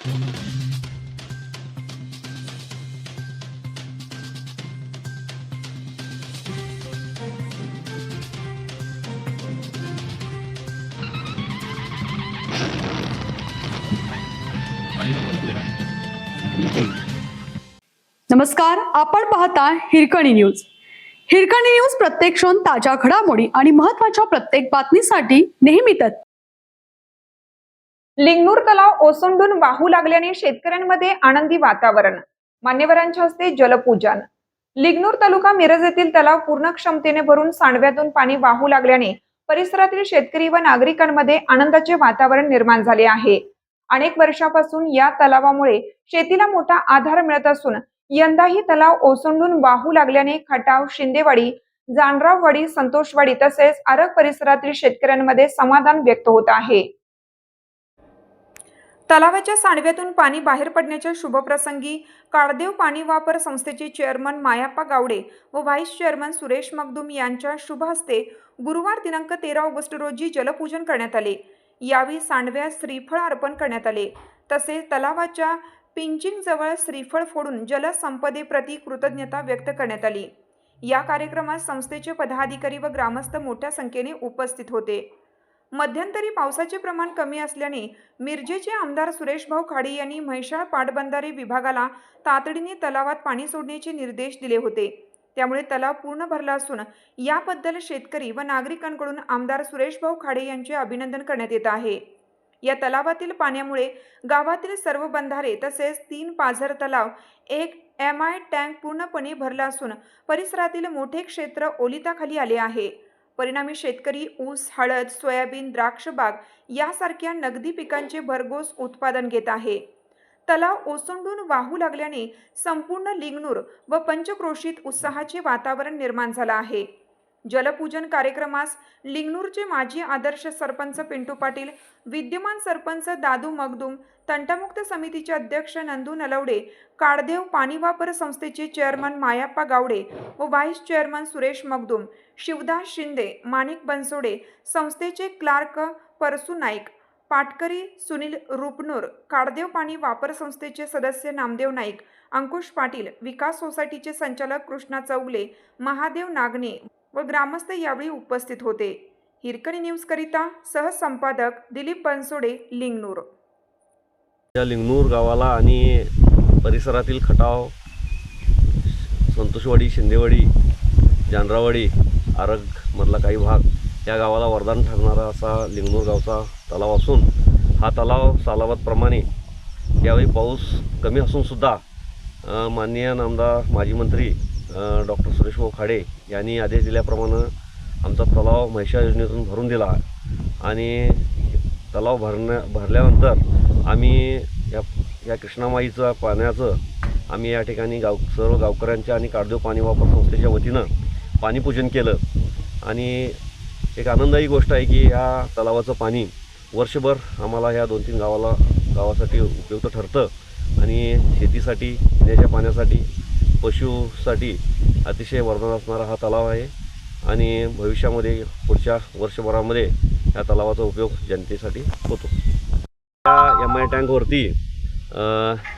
नमस्कार, आपण पाहता हिरकणी न्यूज. हिरकणी न्यूज प्रत्येक क्षण ताज्या घडामोडी आणि महत्त्वाच्या प्रत्येक बातमीसाठी नेहमी तत्पर. लिंगनूर तलाव ओसंडून वाहू लागल्याने शेतकऱ्यांमध्ये आनंदी वातावरण. मान्यवरांच्या हस्ते जलपूजन. लिंगनूर तालुका मिरज येथील तलाव पूर्ण क्षमतेने भरून सांडव्यातून पाणी वाहू लागल्याने परिसरातील शेतकरी व नागरिकांमध्ये आनंदाचे वातावरण निर्माण झाले आहे. अनेक वर्षापासून या तलावामुळे शेतीला मोठा आधार मिळत असून यंदाही तलाव ओसंडून वाहू लागल्याने खटाव, शिंदेवाडी, जानराववाडी, संतोषवाडी तसेच आरग परिसरातील शेतकऱ्यांमध्ये समाधान व्यक्त होत आहे. तलावाच्या सांडव्यातून पाणी बाहेर पडण्याच्या शुभप्रसंगी काळदेव पाणी वापर संस्थेचे चेअरमन मायाप्पा गावडे व व्हाईस चेअरमन सुरेश मगदूम यांच्या शुभ हस्ते गुरुवार दिनांक 13 ऑगस्ट रोजी जलपूजन करण्यात आले. यावेळी सांडव्यास श्रीफळ अर्पण करण्यात आले. तसेच तलावाच्या पिंचिंग जवळ श्रीफळ फोडून जलसंपदेप्रती कृतज्ञता व्यक्त करण्यात आली. या कार्यक्रमात संस्थेचे पदाधिकारी व ग्रामस्थ मोठ्या संख्येने उपस्थित होते. मध्यंतरी पावसाचे प्रमाण कमी असल्याने मिरजेचे आमदार सुरेशभाऊ खाडे यांनी म्हैसाळ पाटबंधारे विभागाला तातडीने तलावात पाणी सोडण्याचे निर्देश दिले होते. त्यामुळे तलाव पूर्ण भरला असून याबद्दल शेतकरी व नागरिकांकडून आमदार सुरेशभाऊ खाडे यांचे अभिनंदन करण्यात येत आहे. या तलावातील पाण्यामुळे गावातील सर्व बंधारे तसेच 3 पाझर तलाव, 1 MI टँक पूर्णपणे भरला असून परिसरातील मोठे क्षेत्र ओलिताखाली आले आहे. परिणामी शेतकरी ऊस, हळद, सोयाबीन, द्राक्ष बाग यासारख्या नगदी पिकांचे भरघोस उत्पादन घेत आहे. तलाव ओसंडून वाहू लागल्याने संपूर्ण लिंगनूर व पंचक्रोशीत उत्साहाचे वातावरण निर्माण झाले आहे. जलपूजन कार्यक्रमास लिंगनूरचे माजी आदर्श सरपंच पिंटू पाटील, विद्यमान सरपंच दादू मगदूम, तंटामुक्त समितीचे अध्यक्ष नंदू नलवडे, काळदेव पाणी वापर संस्थेचे चेअरमन मायाप्पा गावडे व व्हाईस चेअरमन सुरेश मगदूम, शिवदास शिंदे, माणिक बनसोडे, संस्थेचे क्लार्क परसू नाईक, पाटकरी सुनील रुपनूर, काळदेव पाणी वापर संस्थेचे सदस्य नामदेव नाईक, अंकुश पाटील, विकास सोसायटीचे संचालक कृष्णा चौगले, महादेव नागणे व ग्रामस्थ यावेळी उपस्थित होते. हिरकणी न्यूज करिता सहसंपादक दिलीप बनसोडे, लिंगनूर. या लिंगनूर गावाला आणि परिसरातील खटाव, संतोषवाडी, शिंदेवाडी, जानरावाडी, आरग मधला काही भाग या गावाला वरदान ठरणारा असा लिंगनूर गावचा तलाव असून हा तलाव सालाबादप्रमाणे यावेळी पाऊस कमी असून सुद्धा माननीय नामदार माजी मंत्री डॉक्टर सुरेशभाऊ खाडे यांनी आदेश दिल्याप्रमाणे आमचा तलाव म्हैसाळ योजनेतून भरून दिला आणि तलाव भरल्यानंतर आम्ही या कृष्णामाईचं पाण्याचं आम्ही या ठिकाणी सर्व गावकऱ्यांच्या आणि काळदेव पाणी वापर संस्थेच्या वतीनं पाणीपूजन केलं. आणि एक आनंदाची गोष्ट आहे की या तलावाचं पाणी वर्षभर आम्हाला ह्या 2-3 गावासाठी उपयुक्त ठरतं आणि शेतीसाठी, पिण्याच्या पाण्यासाठी, पशुसाठी अतिशय वरदान असणारा हा तलाव आहे. आणि भविष्यामध्ये पुढच्या वर्षभरामध्ये या तलावाचा उपयोग जनतेसाठी होतो. या MI टँकवरती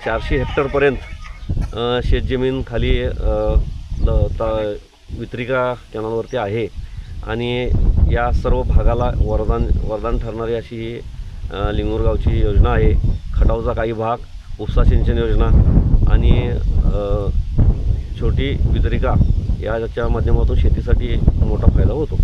400 हेक्टरपर्यंत शेतजमीन खाली वितरिका कॅनलवरती आहे आणि या सर्व भागाला वरदान ठरणारी अशी ही लिंगनूर गावची योजना आहे. खटावचा काही भाग, उपसा सिंचन योजना आणि छोटी वितरिका याच्या माध्यमातून शेतीसाठी मोठा फायदा होतो.